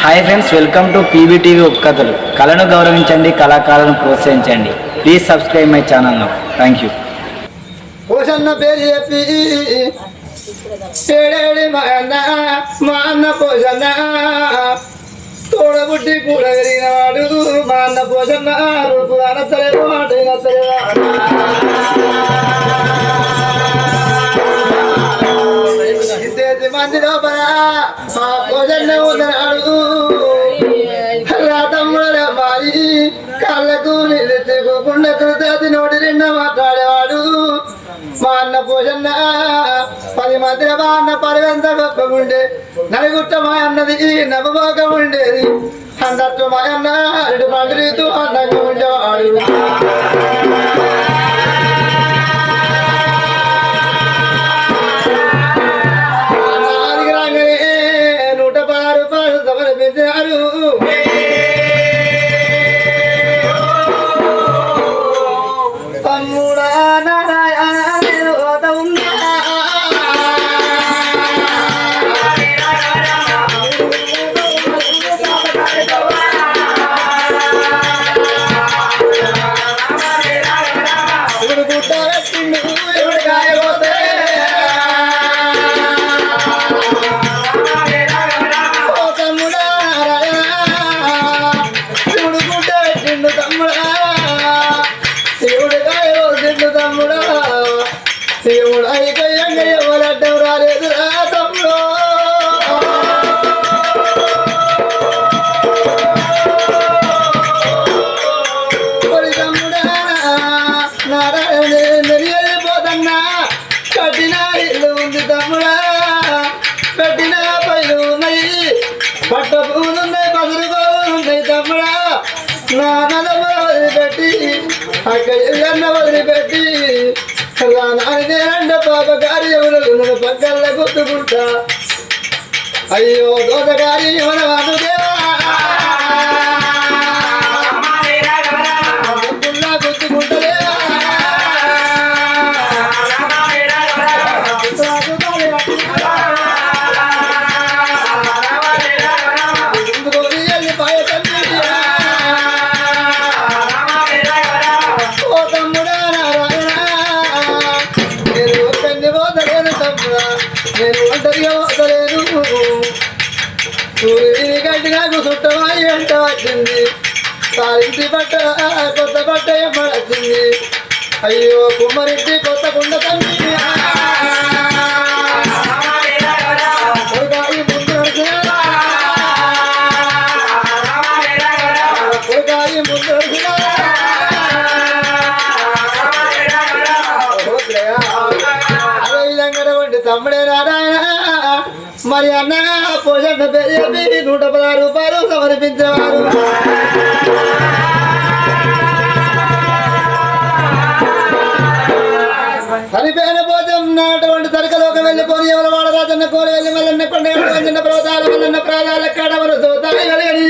Hi friends, welcome to PBTV ఉపకథలు. కళను గౌరవించండి, కళాకారులను ప్రోత్సహించండి. Please subscribe my channel now. Thank you. Poshanna పేరు చెప్పి ఏడేడి మా అన్న పోషన్న తోడబుట్టి కూడా పెరిగినవాడు మా అన్న పోషన్న రూపు అనత్తలేదు మాట మంది లోపల మా పోషన్న ఉన్నాడు. తమ్ముడు అమ్మాయి కళ్ళకు నీళ్ళు గుండెకు తాతి నోటి నిండా మాట్లాడేవాడు మా అన్న పోషన్న. 10 మందిలో మా అన్న పరిగంత గొప్పగుండే నలుగుట్ట మా అన్నది నవ్వబోక ఉండేది. అందట్టు మా అన్న 2 పండుగ అందంగా ఉండేవాడు. నాలుగు రాగానే 116 రూపాయలు సమర్పించారు. తమ్ముడా నారాయణ శివుడు అయిపోయాక ఎవరడ్డం రాలేదురా తమ్ముడు. తమ్ముడా నారాయణ వెళ్ళిపోతన్నా కట్టిన ఇల్లు ఉంది తమ్ముడా, కట్టిన పైలు ఉన్నాయి, పట్ట పూలు ఉన్నాయి, పదులు ఉన్నాయి తమ్ముడా. నా నలభ వదిలిపెట్టి అక్కడ ఇళ్ళన్న వదిలిపెట్టి పాప కార్యములను పక్కల గుర్తుకుంటా. అయ్యో దోసగారి గుర్తుకుంటలే నేను ఒంటరిగా వదలేను. సూర్యుడిని గడ్డి నాకు చుట్టమాయి వెంట వచ్చింది, సారింటి బట్ట కొత్త బట్ట వచ్చింది. అయ్యో కుమ్మరింటి కొత్త కుండ తమ్మి కొడుకాయి ముందు నడిచినా, కొడుకాయి ముందు నడిచినా. తమ్ముడే నారాయణ మరి అన్న పోషణ పేరు చెప్పి 116 రూపాయలు సమర్పించేవారు. సరిపోయిన పోతం నాటువంటి సరికలోకి వెళ్ళిపోయి ఎవరు వాడరాజన్న కోరి వెళ్ళి మల్లన్న కొండ చిన్న ప్రాతాల మల్లన్న ప్రాతాల కడవలు చూతాయి కలిగని